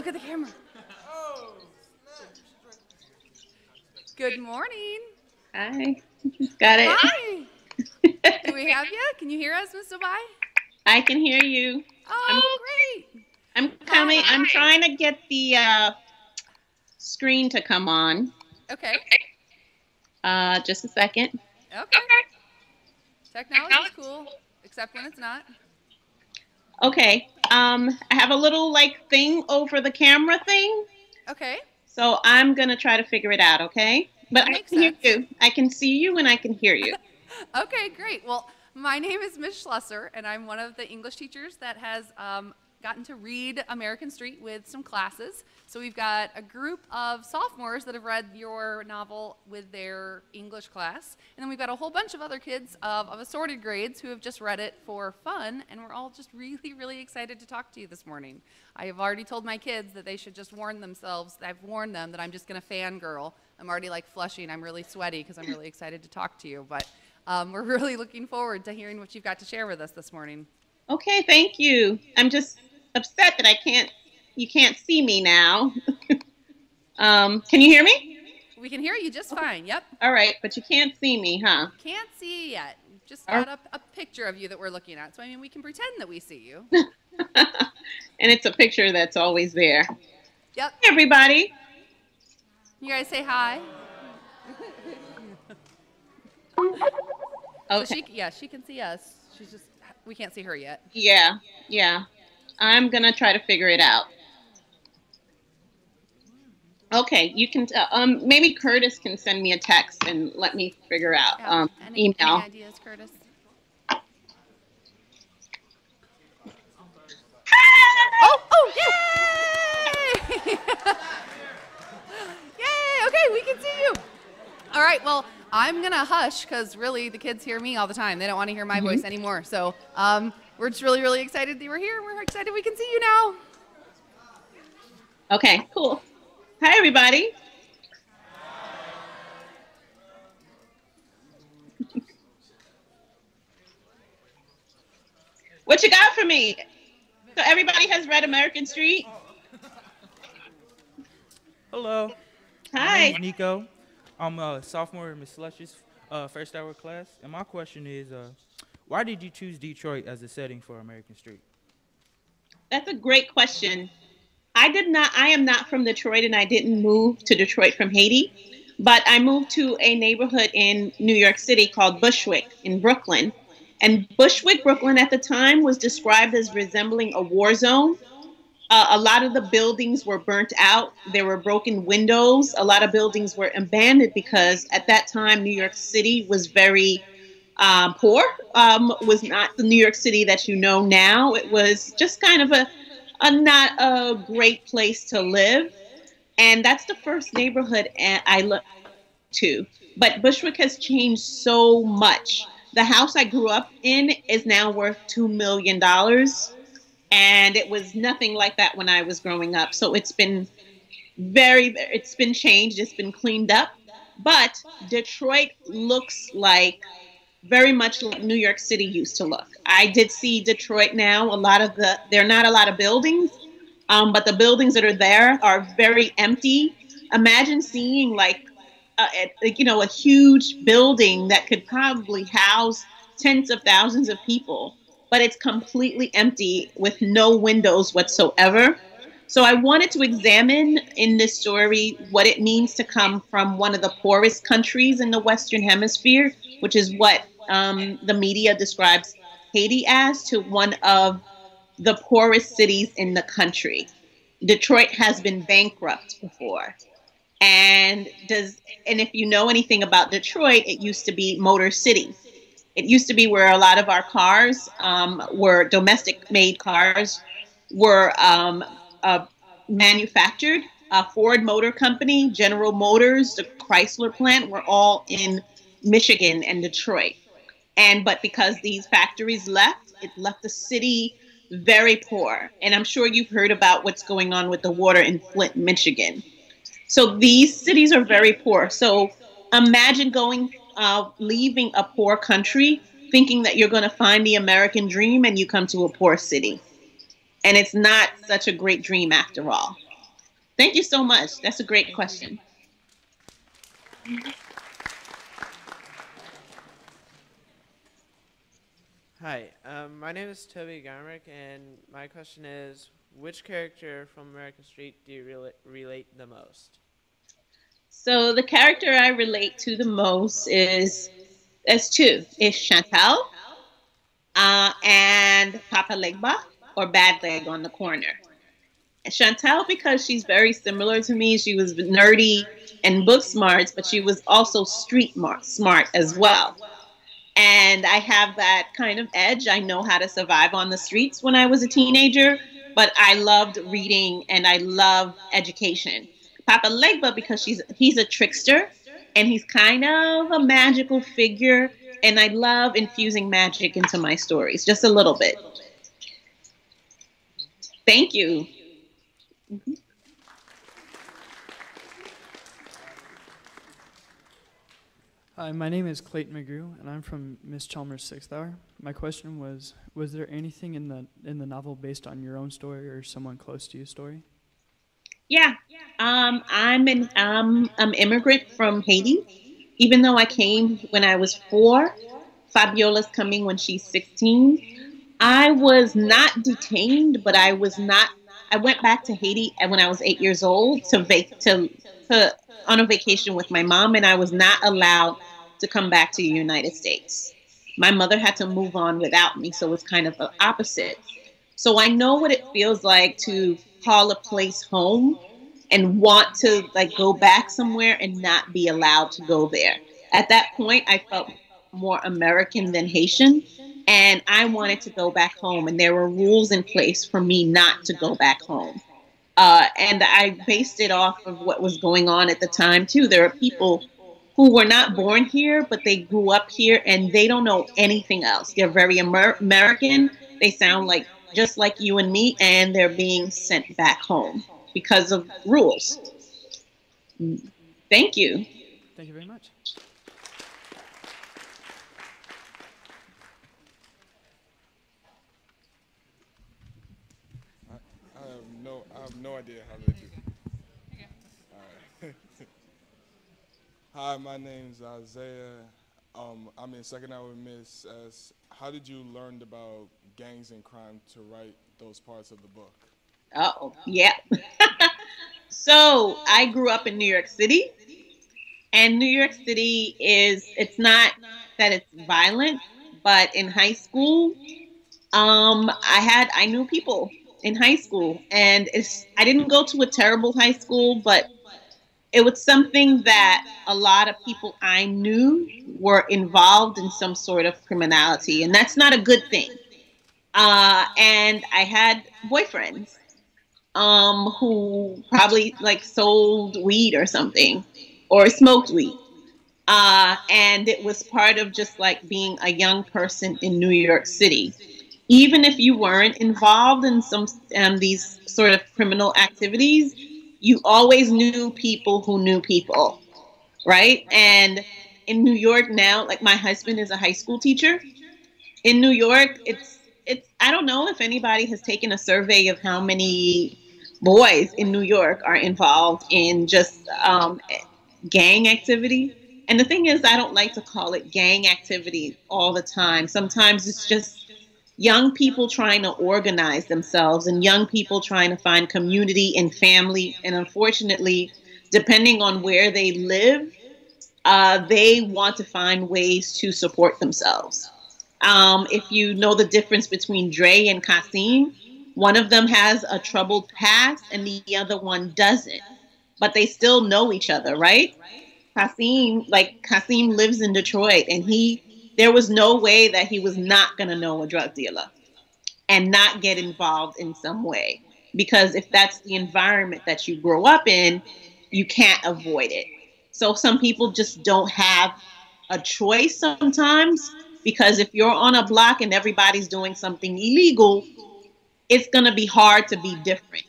at the camera. Good morning. Hi. Got it. Hi. Do we have you? Can you hear us, Miss Zoboi? I can hear you. Oh, great. I'm coming. Hi. I'm trying to get the screen to come on. Okay. Just a second. Okay. Technology's cool, except when it's not. Okay. I have a little like thing over the camera thing. Okay. So I'm gonna try to figure it out. Okay. But That I makes can hear sense. you. I can see you and I can hear you. Okay, great. Well, my name is Miss Schlusser, and I'm one of the English teachers that has gotten to read American Street with some classes. So we've got a group of sophomores that have read your novel with their English class, and then we've got a whole bunch of other kids of assorted grades who have just read it for fun, and we're all just really, really excited to talk to you this morning. I have already told my kids that they should just warn themselves. I've warned them that I'm just going to fangirl. I'm already like flushing. I'm really sweaty because I'm really excited to talk to you, but we're really looking forward to hearing what you've got to share with us this morning. Okay. Thank you. I'm just upset that you can't see me now. Can you hear me? We can hear you just fine, yep. All right, but you can't see me, huh? Can't see you yet. Just got a picture of you that we're looking at. So, I mean, we can pretend that we see you. And it's a picture that's always there. Yep. Hey, everybody. You guys say hi. Okay. So she can see us. She's just, we can't see her yet. Yeah. I'm going to try to figure it out. Okay, you can, maybe Curtis can send me a text and let me figure out, email. Any ideas, Curtis? Oh, yay! Yay, okay, we can see you. All right, well, I'm going to hush because really the kids hear me all the time. They don't want to hear my voice anymore. So we're just really, really excited that you were here. We're excited we can see you now. Okay, cool. Hi, everybody. What you got for me? So everybody has read American Street? Hello. Hi. My name's Nico. I'm a sophomore in Miss Slush's first hour class. And my question is, why did you choose Detroit as a setting for American Street? That's a great question. I am not from Detroit, and I didn't move to Detroit from Haiti, but I moved to a neighborhood in New York City called Bushwick in Brooklyn. And Bushwick, Brooklyn at the time was described as resembling a war zone. A lot of the buildings were burnt out. There were broken windows. A lot of buildings were abandoned because at that time, New York City was very poor, was not the New York City that you know now. It was just kind of a not a great place to live. And that's the first neighborhood I looked to. But Bushwick has changed so much. The house I grew up in is now worth $2 million. And it was nothing like that when I was growing up. So it's been it's been changed. It's been cleaned up. But Detroit looks like very much like New York City used to look. I did see Detroit now. There are not a lot of buildings, but the buildings that are there are very empty. Imagine seeing like a huge building that could probably house tens of thousands of people, but it's completely empty with no windows whatsoever. So I wanted to examine in this story what it means to come from one of the poorest countries in the Western Hemisphere, which is what the media describes Haiti as, to one of the poorest cities in the country. Detroit has been bankrupt before. And if you know anything about Detroit, it used to be Motor City. It used to be where a lot of our cars were domestic-made cars were manufactured. Ford Motor Company, General Motors, the Chrysler plant were all in Michigan and Detroit. But because these factories left, it left the city very poor. And I'm sure you've heard about what's going on with the water in Flint, Michigan. So these cities are very poor. So imagine leaving a poor country, thinking that you're going to find the American dream, and you come to a poor city. And it's not such a great dream after all. Thank you so much. That's a great question. Hi, my name is Toby Garmick, and my question is, which character from American Street do you relate the most? So the character I relate to the most is there's two. It's Chantal and Papa Legba or Bad Leg on the corner. Chantal, because she's very similar to me. She was nerdy and book smarts, but she was also street smart as well. And I have that kind of edge. I know how to survive on the streets when I was a teenager, but I loved reading and I love education. Papa Legba, because he's a trickster and he's kind of a magical figure, and I love infusing magic into my stories, just a little bit. Thank you. Hi, my name is Clayton McGrew, and I'm from Miss Chalmers' Sixth Hour. My question was there anything in the novel based on your own story or someone close to you's story? Yeah. I'm immigrant from Haiti. Even though I came when I was 4, Fabiola's coming when she's 16. I was not detained, but I was not. I went back to Haiti when I was 8 years old to on a vacation with my mom, and I was not allowed to come back to the United States. My mother had to move on without me, so it's kind of the opposite. So I know what it feels like to call a place home and want to like go back somewhere and not be allowed to go there. At that point, I felt more American than Haitian, and I wanted to go back home, and there were rules in place for me not to go back home. And I based it off of what was going on at the time too. There are people who were not born here, but they grew up here and they don't know anything else. They're very American. They sound like just like you and me, and they're being sent back home because of rules. Thank you. Thank you very much. I have no idea how they do. All right. Hi, my name's Isaiah. I'm in second hour with Miss S. How did you learn about gangs and crime to write those parts of the book? Oh, yeah. So I grew up in New York City, and New York City it's not that it's violent, but in high school, I knew people in high school, and I didn't go to a terrible high school, but it was something that a lot of people I knew were involved in some sort of criminality, and that's not a good thing. And I had boyfriends who probably like sold weed or something or smoked weed. And it was part of just like being a young person in New York City. Even if you weren't involved in some these sort of criminal activities, you always knew people who knew people, right? And in New York now, like my husband is a high school teacher. In New York, it's I don't know if anybody has taken a survey of how many boys in New York are involved in just gang activity. And the thing is, I don't like to call it gang activity all the time. Sometimes it's just young people trying to organize themselves and young people trying to find community and family. And unfortunately, depending on where they live, they want to find ways to support themselves. If you know the difference between Dre and Kasim, one of them has a troubled past and the other one doesn't, but they still know each other, right? Kasim lives in Detroit, and there was no way that he was not going to know a drug dealer and not get involved in some way. Because if that's the environment that you grow up in, you can't avoid it. So some people just don't have a choice sometimes, because if you're on a block and everybody's doing something illegal, it's going to be hard to be different.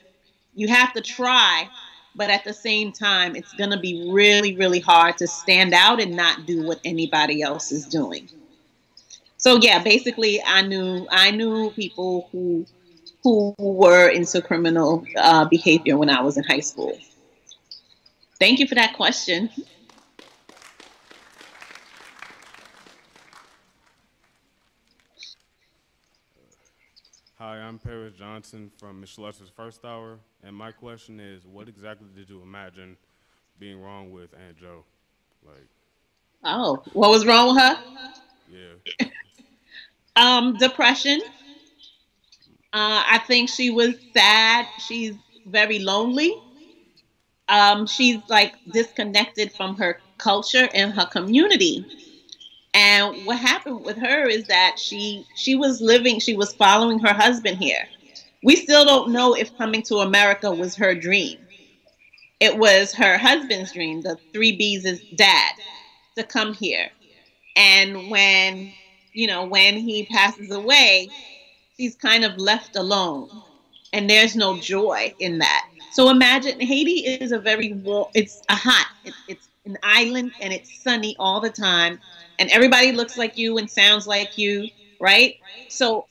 You have to try, but at the same time, it's going to be really, really hard to stand out and not do what anybody else is doing. So yeah, basically I knew people who who were into criminal behavior when I was in high school. Thank you for that question. Hi, I'm Paris Johnson from Ms. Schlusser's First Hour, and my question is, what exactly did you imagine being wrong with Aunt Joe? Like, Oh, what was wrong with her? yeah. Depression. I think she was sad. She's very lonely. She's like disconnected from her culture and her community. And what happened with her is that she was following her husband here. We still don't know if coming to America was her dream. It was her husband's dream, the three B's' dad, to come here. And when he passes away, she's kind of left alone. And there's no joy in that. So imagine Haiti is a very warm, it's a hot, it's an island and it's sunny all the time. And everybody looks like you and sounds like you, right? So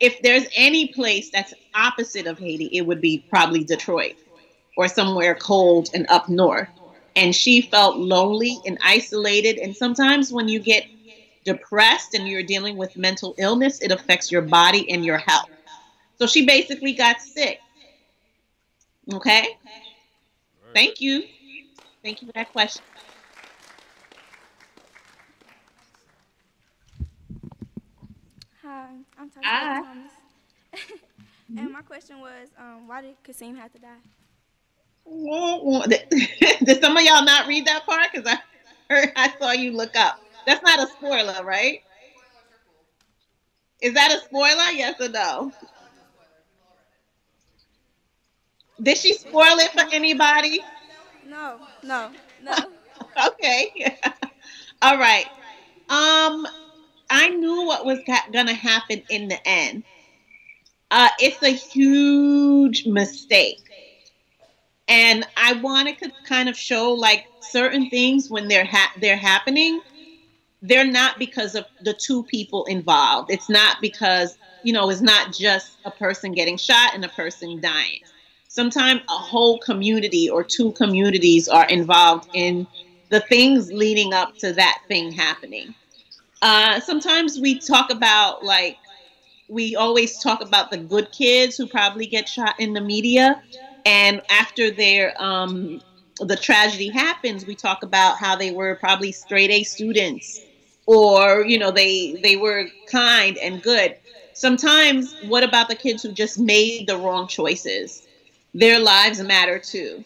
if there's any place that's opposite of Haiti, it would be probably Detroit or somewhere cold and up north. And she felt lonely and isolated. And sometimes when you get depressed and you're dealing with mental illness, it affects your body and your health. So she basically got sick. Okay. Right. Thank you. Thank you for that question. Hi, I'm Tasha Ah. Thomas. And my question was, why did Kasim have to die? Did some of y'all not read that part? Because I saw you look up. That's not a spoiler, right? Is that a spoiler? Yes or no? Did she spoil it for anybody? No, no, no. Okay. All right. Um, I knew what was gonna happen in the end. It's a huge mistake. And I wanted to kind of show like certain things when they're happening, they're not because of the two people involved. It's not because, it's not just a person getting shot and a person dying. Sometimes a whole community or two communities are involved in the things leading up to that thing happening. Sometimes we always talk about the good kids who probably get shot in the media, and after the tragedy happens, we talk about how they were probably straight A students, or they were kind and good. Sometimes, what about the kids who just made the wrong choices? Their lives matter too.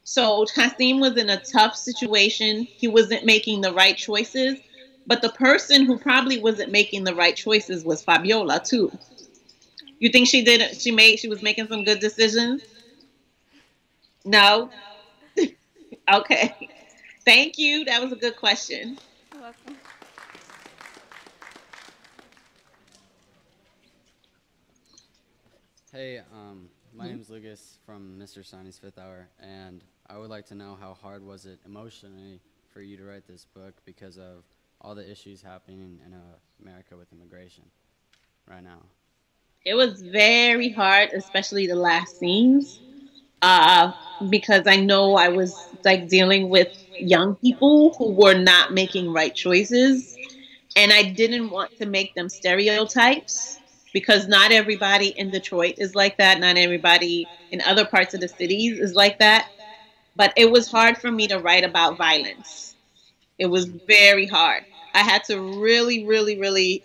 So Kasim was in a tough situation. He wasn't making the right choices, but the person who probably wasn't making the right choices was Fabiola too. You think she did? She was making some good decisions. No. Okay. Thank you. That was a good question. You're welcome. Hey, my name's Lucas from Mr. Sonny's Fifth Hour, and I would like to know how hard was it emotionally for you to write this book because of all the issues happening in America with immigration right now. It was very hard, especially the last scenes, uh, because I know I was like dealing with young people who were not making right choices, and I didn't want to make them stereotypes because not everybody in Detroit is like that. Not everybody in other parts of the cities is like that. But it was hard for me to write about violence. It was Mm-hmm. very hard. I had to really, really, really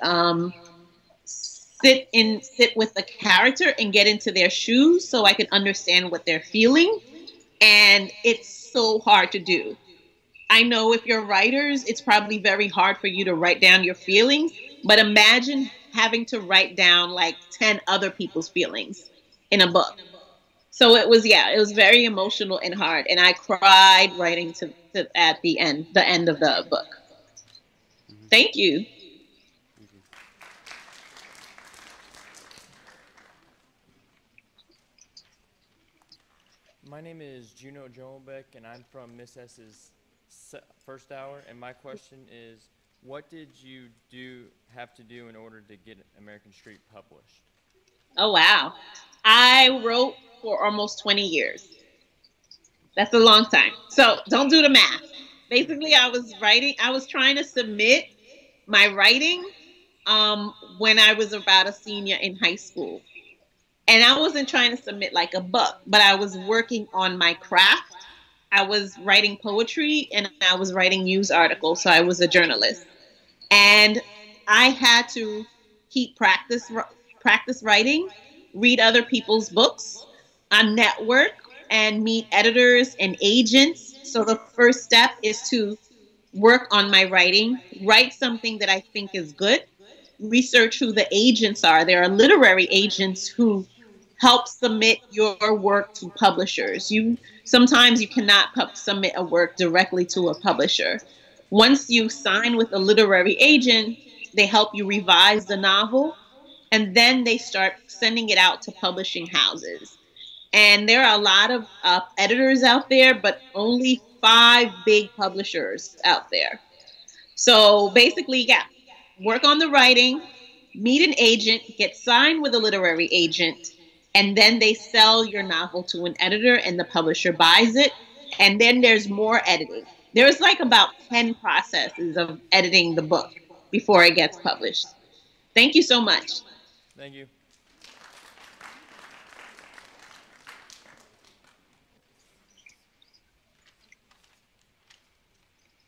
sit with the character and get into their shoes so I could understand what they're feeling. And it's so hard to do. I know if you're writers, it's probably very hard for you to write down your feelings, but imagine having to write down like 10 other people's feelings in a book. So it was very emotional and hard. And I cried writing to at the end of the book. Mm-hmm. Thank you. Thank you. My name is Juno Joelbeck, and I'm from Miss S's First Hour. And my question is, what did you have to do in order to get American Street published? Oh, wow. I wrote for almost 20 years. That's a long time. So don't do the math. Basically, I was trying to submit my writing when I was about a senior in high school. And I wasn't trying to submit like a book, but I was working on my craft. I was writing poetry and I was writing news articles. So I was a journalist. And I had to keep practice writing, read other people's books, network, and meet editors and agents. So the first step is to work on my writing, write something that I think is good, research who the agents are. There are literary agents who help submit your work to publishers. You sometimes you cannot submit a work directly to a publisher. Once you sign with a literary agent, they help you revise the novel and then they start sending it out to publishing houses. And there are a lot of editors out there, but only 5 big publishers out there. So basically, yeah, work on the writing, meet an agent, get signed with a literary agent, and then they sell your novel to an editor and the publisher buys it. And then there's more editing. There's like about 10 processes of editing the book before it gets published. Thank you so much. Thank you.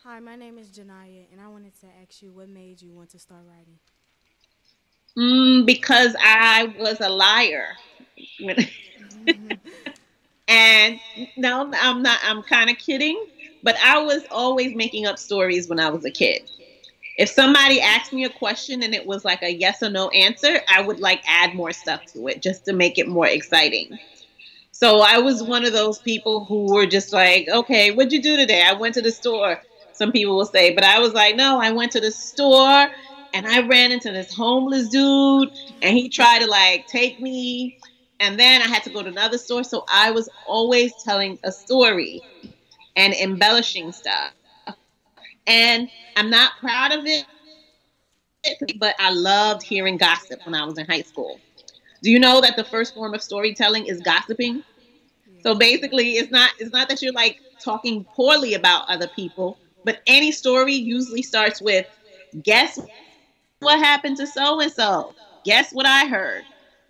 Hi, my name is Janaya, and I wanted to ask you what made you want to start writing? Because I was a liar. And no, I'm not, I'm kind of kidding, but I was always making up stories when I was a kid. If somebody asked me a question and it was like a yes or no answer, I would like add more stuff to it just to make it more exciting. So I was one of those people who were just like, okay, what'd you do today? I went to the store. Some people will say, but I was like, no, I went to the store and I ran into this homeless dude and he tried to like take me. And then I had to go to another store. So I was always telling a story and embellishing stuff. And I'm not proud of it, but I loved hearing gossip when I was in high school. Do you know that the first form of storytelling is gossiping? So basically, it's not that you're like talking poorly about other people, but any story usually starts with, guess what happened to so and so? Guess what I heard?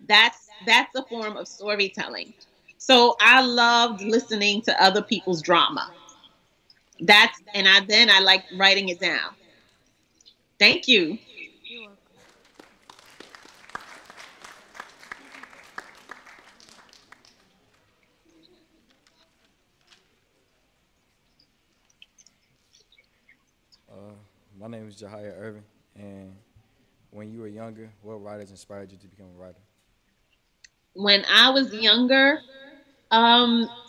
That's a form of storytelling. So I loved listening to other people's drama. I like writing it down. Thank you. You're welcome. Uh, my name is Jahia Irvin, and when you were younger, what writers inspired you to become a writer? When I was younger,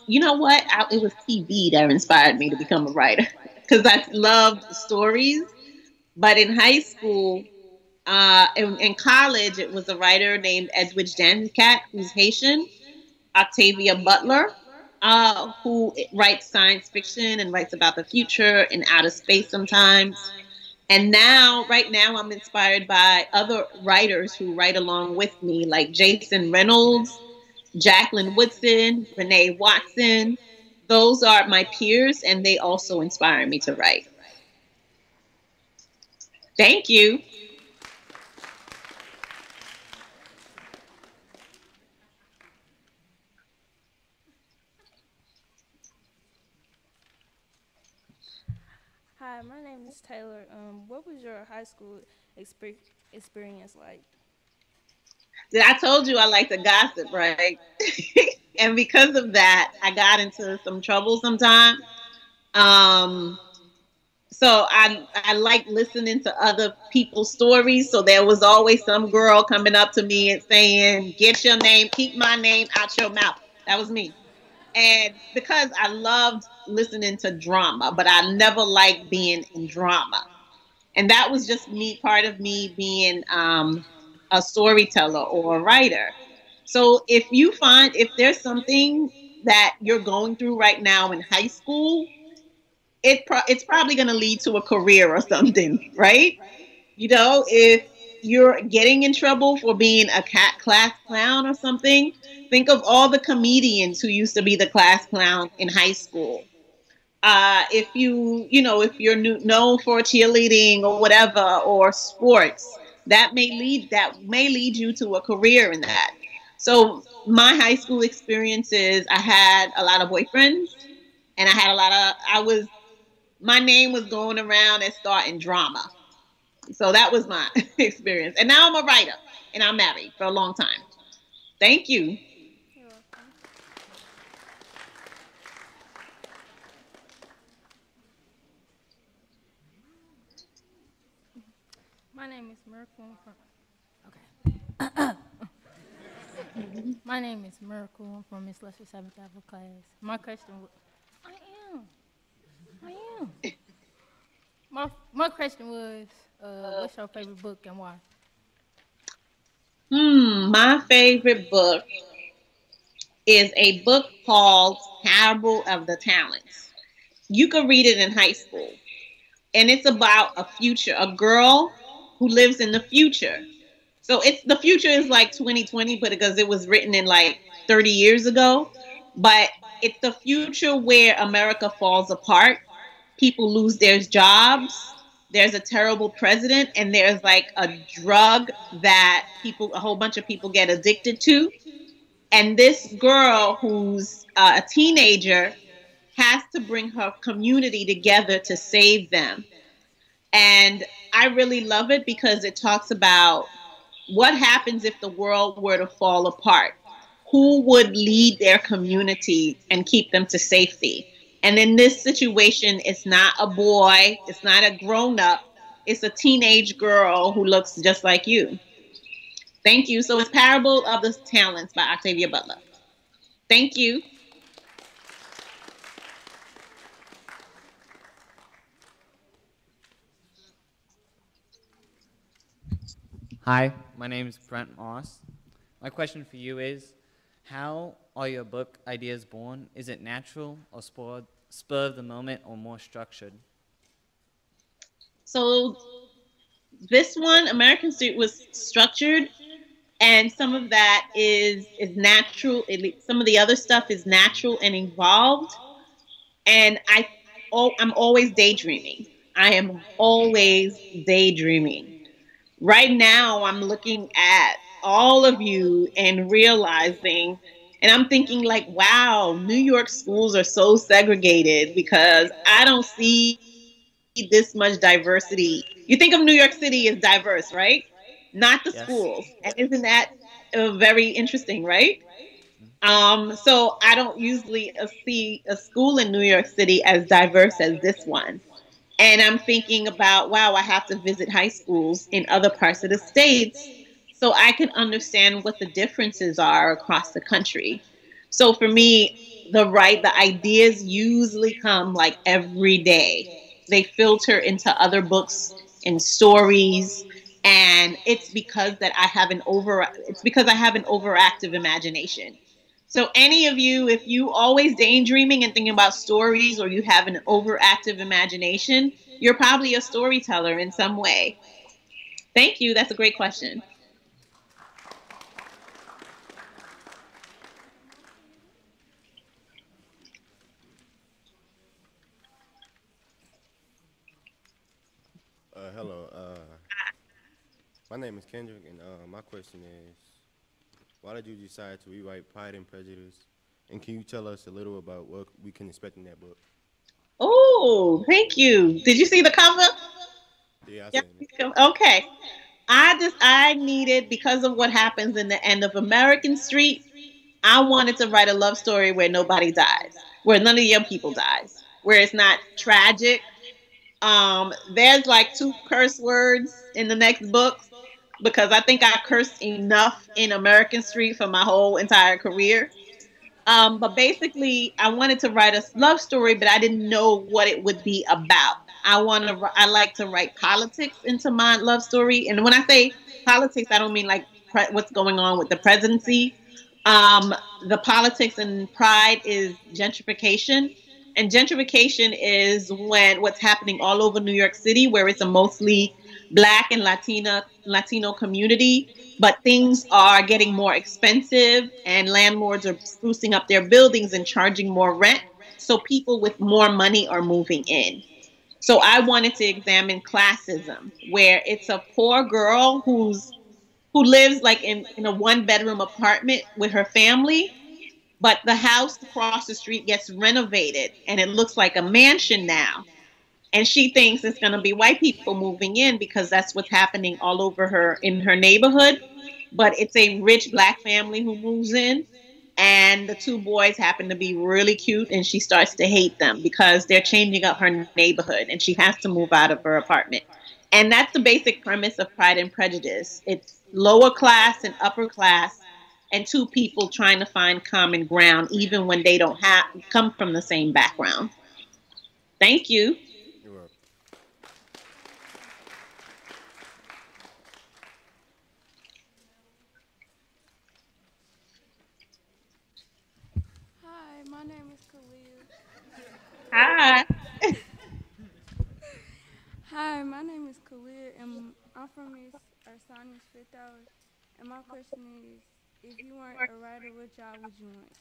you know what? It was TV that inspired me to become a writer because I loved stories. But in high school, in college, it was a writer named Edwidge Dancat, who's Haitian, Octavia Butler, who writes science fiction and writes about the future and outer space sometimes. And right now, I'm inspired by other writers who write along with me, like Jason Reynolds, Jacqueline Woodson, Renee Watson. Those are my peers, and they also inspire me to write. Thank you. Hi, my name is Taylor. What was your high school experience like? I told you I like to gossip, right? And because of that, I got into some trouble sometimes. Um, so I like listening to other people's stories. So there was always some girl coming up to me and saying, "Get your name, keep my name out your mouth." That was me. And because I loved listening to drama, but I never liked being in drama. And that was just me, part of me being a storyteller or a writer. So if there's something that you're going through right now in high school, it's probably going to lead to a career or something, right? If you're getting in trouble for being a cat class clown or something, think of all the comedians who used to be the class clown in high school. If if you're known for cheerleading or whatever or sports, that may lead you to a career in that. So my high school experiences, I had a lot of boyfriends, and I had a lot of I was my name was going around as starting drama. So that was my experience. And now I'm a writer, and I'm married for a long time. Thank you. You're welcome. My name is Miracle. I'm from, my name is Miracle. I'm from Miss Lester's 7th Level class. My question was, I am. My question was, what's your favorite book and why? My favorite book is a book called Parable of the Talents. You could read it in high school. And it's about a girl who lives in the future. So it's the future is like 2020, but because it was written in like 30 years ago, but it's the future where America falls apart. People lose their jobs. There's a terrible president, and there's like a drug that a whole bunch of people get addicted to. And this girl, who's a teenager, has to bring her community together to save them. And I really love it because it talks about what happens if the world were to fall apart. Who would lead their community and keep them to safety? And in this situation, it's not a boy, it's not a grown up, it's a teenage girl who looks just like you. Thank you. So it's Parable of the Talents by Octavia Butler. Thank you. Hi, my name is Brent Moss. My question for you is, how are your book ideas born? Is it natural or spur of the moment or more structured? So this one, American Street, was structured, and some of that is natural. Some of the other stuff is natural and evolved. And I'm always daydreaming. I am always daydreaming. Right now, I'm looking at all of you and realizing, and I'm thinking like, wow, New York schools are so segregated because I don't see this much diversity. You think of New York City as diverse, right? Not the Yes. schools. And isn't that very interesting, right? So I don't usually see a school in New York City as diverse as this one. And I'm thinking about, wow, I have to visit high schools in other parts of the states so I can understand what the differences are across the country. So for me, the ideas usually come like every day. They filter into other books and stories. And it's because I have an overactive imagination. So any of you, if you always daydreaming and thinking about stories, or you have an overactive imagination, you're probably a storyteller in some way. Thank you. That's a great question. Hello. My name is Kendrick, and my question is, why did you decide to rewrite Pride and Prejudice? And can you tell us a little about what we can expect in that book? Oh, thank you. Did you see the cover? Yeah, I Yeah. seen it. Okay. I needed, because of what happens in the end of American Street, I wanted to write a love story where nobody dies, where none of the young people dies, where it's not tragic. There's like 2 curse words in the next book because I think I cursed enough in American Street for my whole entire career. But basically, I wanted to write a love story, but I didn't know what it would be about. I like to write politics into my love story, and when I say politics, I don't mean like what's going on with the presidency. The politics in Pride is gentrification, and gentrification is when what's happening all over New York City, where it's a mostly Black and Latino community, but things are getting more expensive and landlords are sprucing up their buildings and charging more rent. So people with more money are moving in. So I wanted to examine classism, where it's a poor girl who lives like in a one-bedroom apartment with her family, but the house across the street gets renovated and it looks like a mansion now. And she thinks it's going to be white people moving in because that's what's happening all over her in her neighborhood. But it's a rich black family who moves in, and the two boys happen to be really cute, and she starts to hate them because they're changing up her neighborhood and she has to move out of her apartment. And that's the basic premise of Pride and Prejudice. It's lower class and upper class and two people trying to find common ground even when they don't have come from the same background. Thank you. You're welcome. Hi, my name is Khalil. Hi. Hi, my name is Khalil, and I'm from Miss Arsani's Fifth Hour. And my question is, if you weren't a writer, what job would you want?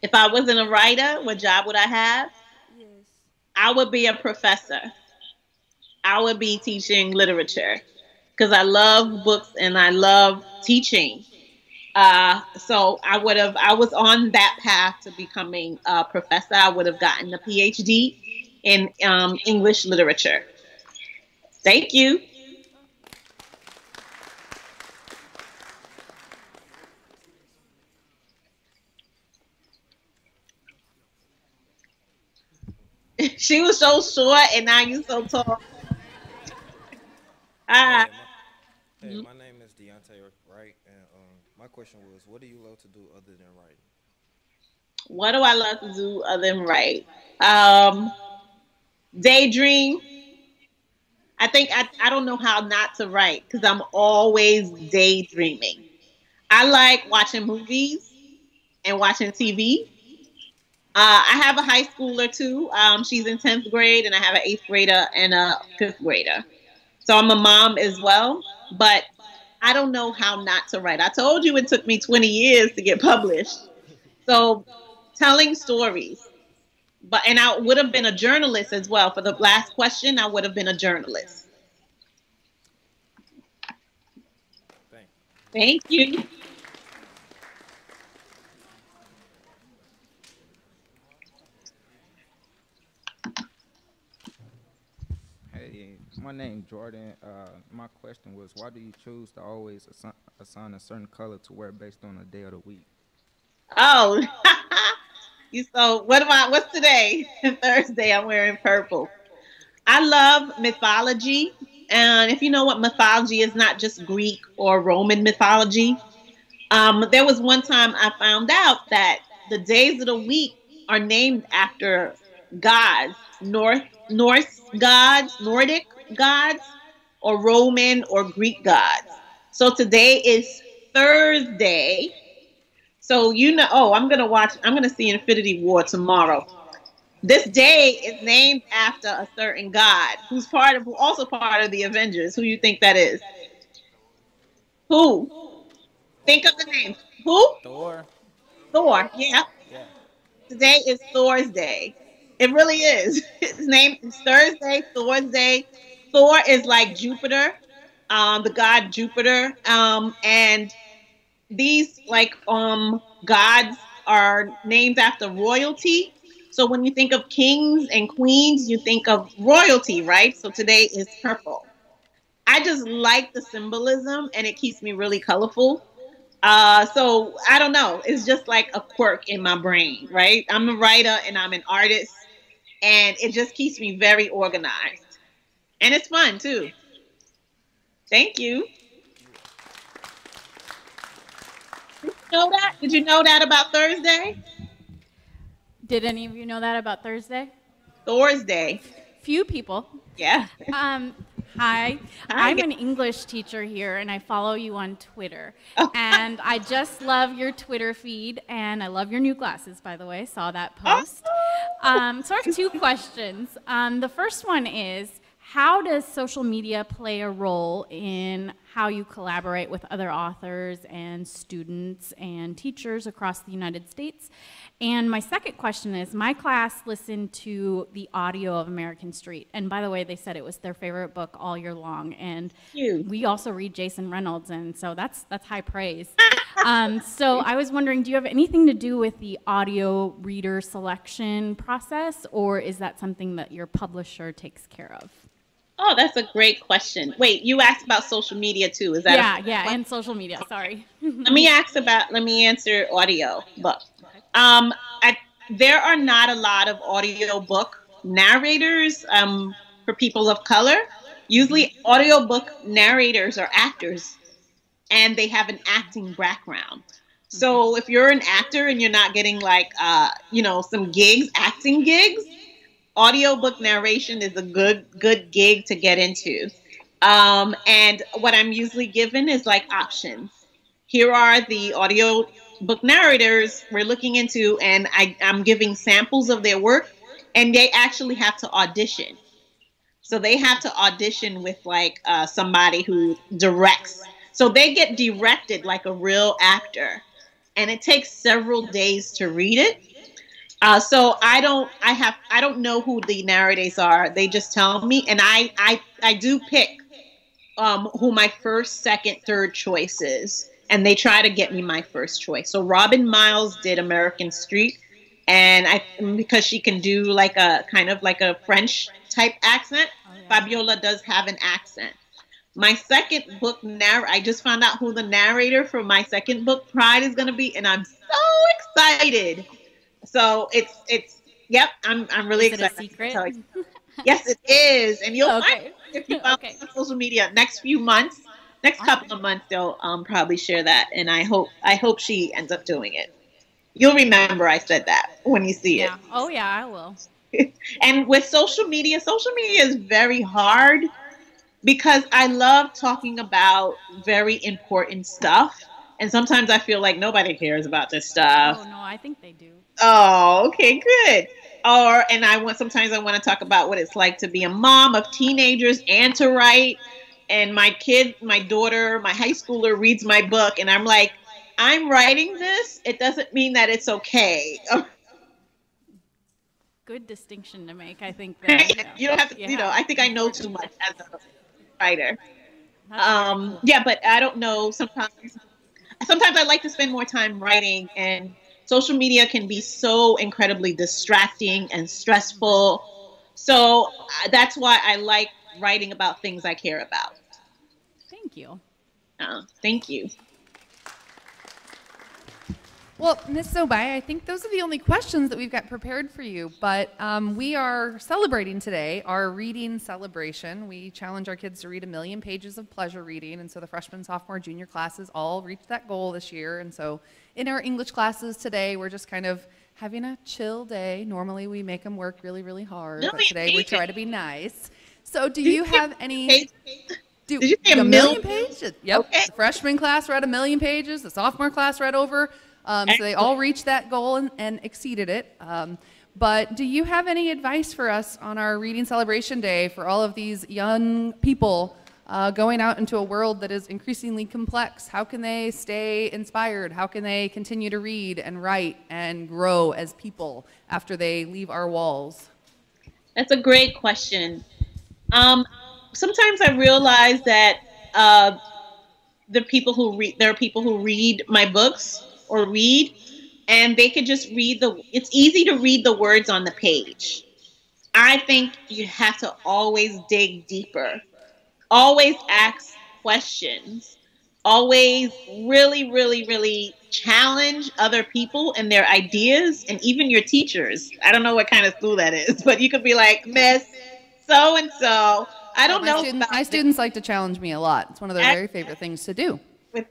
If I wasn't a writer, what job would I have? Yes. I would be a professor. I would be teaching literature because I love books and I love teaching. So I was on that path to becoming a professor. I would have gotten a PhD in English literature. Thank you. She was so short and now you so tall. Hi. Hey, my name is Deontay Wright, and my question was, what do you love to do other than writing? What do I love to do other than write? Daydream. I don't know how not to write because I'm always daydreaming. I like watching movies and watching TV. I have a high schooler too. She's in 10th grade, and I have an 8th grader and a 5th grader. So I'm a mom as well, but I don't know how not to write. I told you it took me 20 years to get published. So telling stories. And I would have been a journalist as well. For the last question, I would have been a journalist. Thank you. Hey, my name Jordan. My question was, why do you choose to always assign a certain color to wear based on the day of the week? Oh, what's today? Thursday, I'm wearing purple. I love mythology. And if you know what mythology is, not just Greek or Roman mythology. There was one time I found out that the days of the week are named after gods, Norse gods, Nordic gods, or Roman or Greek gods. So today is Thursday. So I'm gonna see Infinity War tomorrow. This day is named after a certain god who's also part of the Avengers. Who you think that is? Who? Think of the name. Who? Thor. Thor. Yeah. Yeah. Today is Thor's Day. It really is. His name is Thursday, Thor's Day. Thor is like Jupiter, the god Jupiter. And these gods are named after royalty. So when you think of kings and queens, you think of royalty, right? So today is purple. I just like the symbolism and it keeps me really colorful. So I don't know. It's just like a quirk in my brain, right? I'm a writer and I'm an artist, and it just keeps me very organized. And it's fun too. Thank you. Did you know that? Did you know that about Thursday? Did any of you know that about Thursday? Thor's Day. Few people. Yeah. Hi. I'm an English teacher here, and I follow you on Twitter. And I just love your Twitter feed, and I love your new glasses, by the way. Saw that post. So I have two questions. The first one is, how does social media play a role in how you collaborate with other authors and students and teachers across the United States? And my second question is, my class listened to the audio of American Street. And by the way, they said it was their favorite book all year long. And we also read Jason Reynolds, and so that's high praise. So I was wondering, do you have anything to do with the audio reader selection process, or is that something that your publisher takes care of? Oh, that's a great question. Wait, you asked about social media too, is that? Yeah, and social media, sorry. Let me answer audio book. There are not a lot of audio book narrators for people of color. Usually audiobook narrators are actors and they have an acting background. So if you're an actor and you're not getting like, some acting gigs, audiobook narration is a good gig to get into. And what I'm usually given is like options. Here are the audio book narrators we're looking into, and I'm giving samples of their work, and they actually have to audition. So they have to audition with like somebody who directs. So they get directed like a real actor, and it takes several days to read it. So I don't know who the narrators are. They just tell me, and I do pick who my first, second, third choice is, and they try to get me my first choice. So Robin Miles did American Street, and because she can do like a kind of like a French type accent, Fabiola does have an accent. My second book I just found out who the narrator for my second book, Pride, is going to be, and I'm so excited. So yep, I'm really excited. Is it a secret? Yes, it is, and you'll find it if you follow on social media. Next couple of months, they'll probably share that, and I hope she ends up doing it. You'll remember I said that when you see it. Oh yeah, I will. And with social media is very hard because I love talking about very important stuff, and sometimes I feel like nobody cares about this stuff. Oh no, I think they do. Oh, okay, good. Sometimes I want to talk about what it's like to be a mom of teenagers and to write. And my daughter, my high schooler reads my book, and I'm like, I'm writing this. It doesn't mean that it's okay. Good distinction to make, I think. That, you don't have to, I think I know too much as a writer. Cool. Yeah, but I don't know. Sometimes I like to spend more time writing, and social media can be so incredibly distracting and stressful. So that's why I like writing about things I care about. Thank you. Thank you. Well, Ms. Zoboi, I think those are the only questions that we've got prepared for you, but we are celebrating today our reading celebration. We challenge our kids to read 1 million pages of pleasure reading, and so the freshman, sophomore, junior classes all reached that goal this year. And so in our English classes today, we're just kind of having a chill day. Normally we make them work really, really hard, but today we try to be nice. So do you have any... Did you say 1 million pages? Yep. Okay. The freshman class read 1 million pages. The sophomore class read over. So they all reached that goal and exceeded it. But do you have any advice for us on our reading celebration day for all of these young people going out into a world that is increasingly complex? How can they stay inspired? How can they continue to read and write and grow as people after they leave our walls? That's a great question. Sometimes I realize that there are people who read my books or read, and they could just read it's easy to read the words on the page. I think you have to always dig deeper, always ask questions, always really, really, really challenge other people and their ideas, and even your teachers. I don't know what kind of school that is, but you could be like, Miss So-and-so, I don't know. My students like to challenge me a lot. It's one of their very favorite things to do. With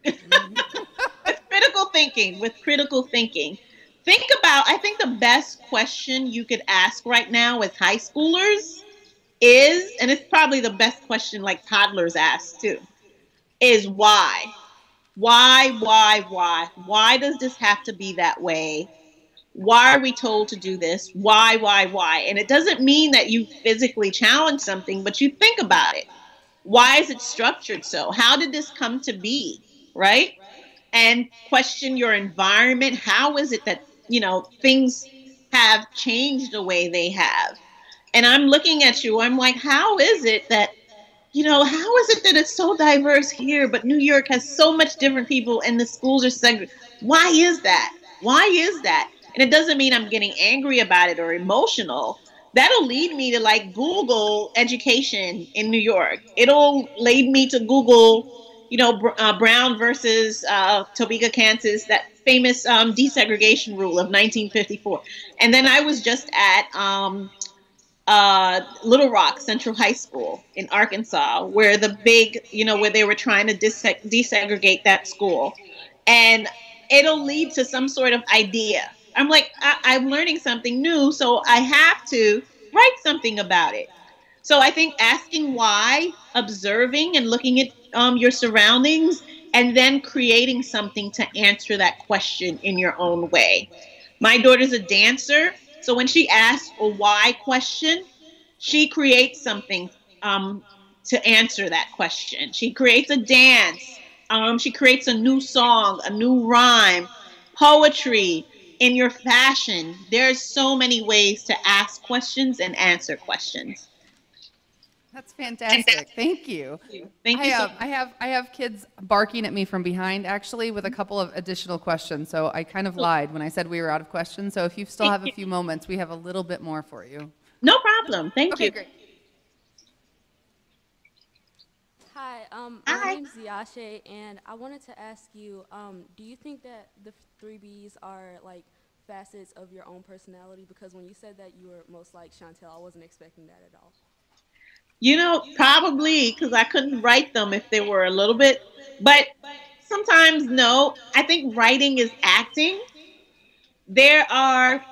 critical thinking. I think the best question you could ask right now with high schoolers is, and it's probably the best question like toddlers ask too, is why? Why does this have to be that way? Why are we told to do this? Why? And it doesn't mean that you physically challenge something, but you think about it. Why is it structured so? How did this come to be? Right? And question your environment. How is it that, things have changed the way they have? And I'm looking at you, I'm like, how is it that, how is it that it's so diverse here, but New York has so much different people and the schools are segregated? Why is that? Why is that? And it doesn't mean I'm getting angry about it or emotional. That'll lead me to like Google education in New York. It'll lead me to Google, Brown versus Topeka, Kansas, that famous desegregation rule of 1954. And then I was just at Little Rock Central High School in Arkansas, where the big, where they were trying to desegregate that school. And it'll lead to some sort of idea. I'm like, I'm learning something new, so I have to write something about it. So I think asking why, observing and looking at your surroundings, and then creating something to answer that question in your own way. My daughter's a dancer, so when she asks a why question, she creates something to answer that question. She creates a dance. She creates a new song, a new rhyme, poetry, in your fashion. There's so many ways to ask questions and answer questions. That's fantastic. Thank you. Thank you. I have kids barking at me from behind, actually, with a couple of additional questions. So I kind of lied when I said we were out of questions. So if you still have a few moments, we have a little bit more for you. No problem. Thank you. Great. Hi, my name's Ziashe, and I wanted to ask you, do you think that the 3Bs are like facets of your own personality? Because when you said that you were most like Chantel, I wasn't expecting that at all. Probably because I couldn't write them if they were a little bit, but sometimes no. I think writing is acting. There are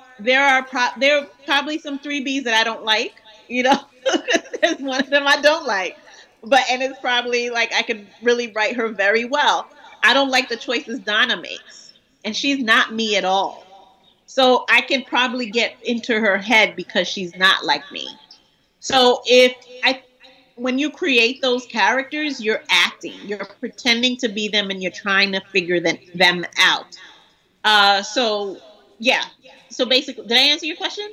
probably some 3Bs that I don't like. There's one of them I don't like, and it's probably like I could really write her very well. I don't like the choices Donna makes, and she's not me at all. So I can probably get into her head because she's not like me. So when you create those characters, you're acting, you're pretending to be them, and you're trying to figure them out. So yeah. So basically, did I answer your question?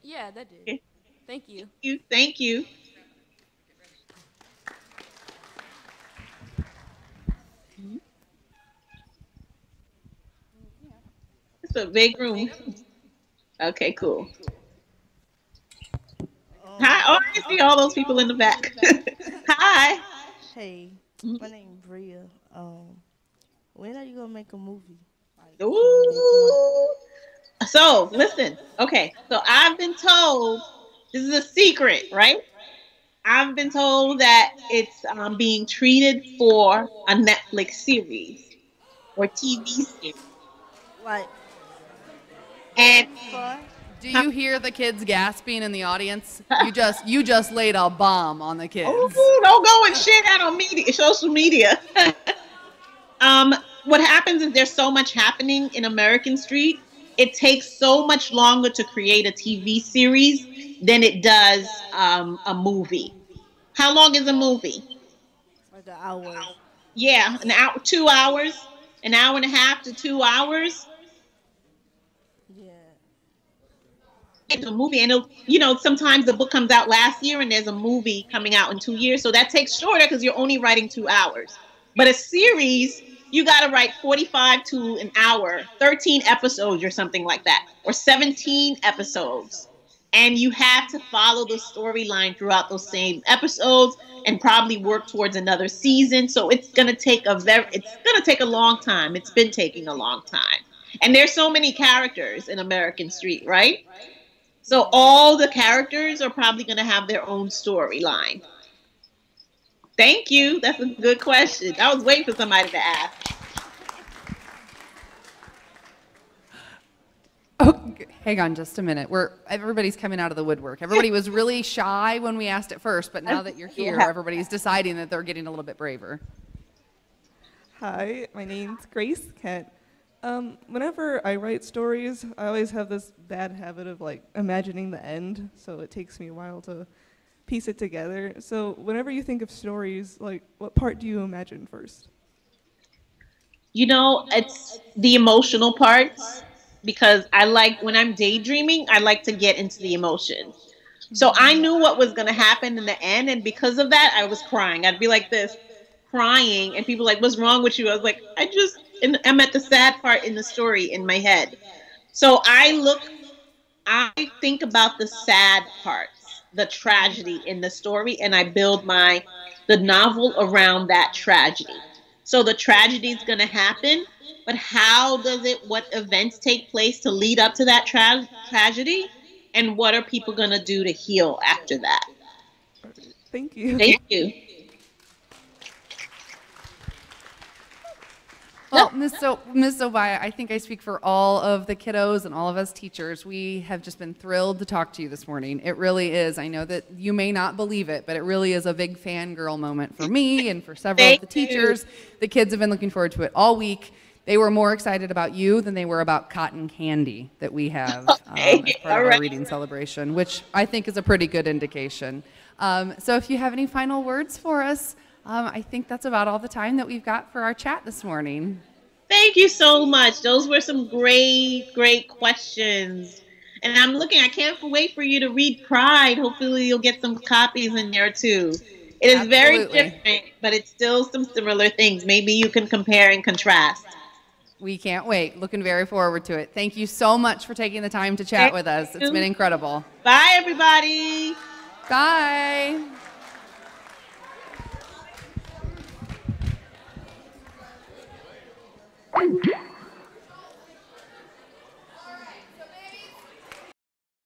Yeah, that did. Okay. Thank you. Thank you. It's a big room. Okay, cool. Hi. Oh, I see all those people in the back. Hi. Hey, my name is Bria. When are you gonna make a movie? Ooh. So listen. Okay. So I've been told, this is a secret, right? I've been told that it's being treated for a Netflix series or TV series. Like. And do you hear the kids gasping in the audience? You just laid a bomb on the kids. Oh, don't go and share that on social media. What happens is there's so much happening in American Street. It takes so much longer to create a TV series than it does a movie. How long is a movie? Like an hour. Yeah, an hour, 2 hours, an hour and a half to 2 hours. It's a movie, and sometimes the book comes out last year and there's a movie coming out in 2 years, so that takes shorter because you're only writing 2 hours. But a series, you got to write 45 to an hour, 13 episodes or something like that, or 17 episodes, and you have to follow the storyline throughout those same episodes and probably work towards another season. So it's gonna take a long time. It's been taking a long time, and there's so many characters in American Street, right? So all the characters are probably going to have their own storyline. Thank you. That's a good question. I was waiting for somebody to ask. Oh, hang on just a minute. Everybody's coming out of the woodwork. Everybody was really shy when we asked it first, but now that you're here, everybody's deciding that they're getting a little bit braver. Hi, my name's Grace Kent. Whenever I write stories, I always have this bad habit of like imagining the end, so it takes me a while to piece it together. So whenever you think of stories, like what part do you imagine first? You know, it's the emotional parts because I like when I'm daydreaming, I like to get into the emotion. So I knew what was going to happen in the end, and because of that, I was crying. I'd be like this, crying, and people were like, "What's wrong with you?" I was like, and I'm at the sad part in the story in my head. So I think about the sad parts, the tragedy in the story, and I build the novel around that tragedy. So the tragedy is going to happen, but what events take place to lead up to that tragedy, and what are people going to do to heal after that? Thank you. Thank you. Well, Ms. Zoboi, I think I speak for all of the kiddos and all of us teachers. We have just been thrilled to talk to you this morning. It really is. I know that you may not believe it, but it really is a big fangirl moment for me and for several of the teachers. The kids have been looking forward to it all week. They were more excited about you than they were about cotton candy that we have as part of our reading celebration, which I think is a pretty good indication. So if you have any final words for us, I think that's about all the time that we've got for our chat this morning. Thank you so much. Those were some great, great questions. And I can't wait for you to read Pride. Hopefully you'll get some copies in there too. It is very different, but it's still some similar things. Maybe you can compare and contrast. We can't wait. Looking very forward to it. Thank you so much for taking the time to chat with us. It's been incredible. Bye, everybody. Bye. Thank you.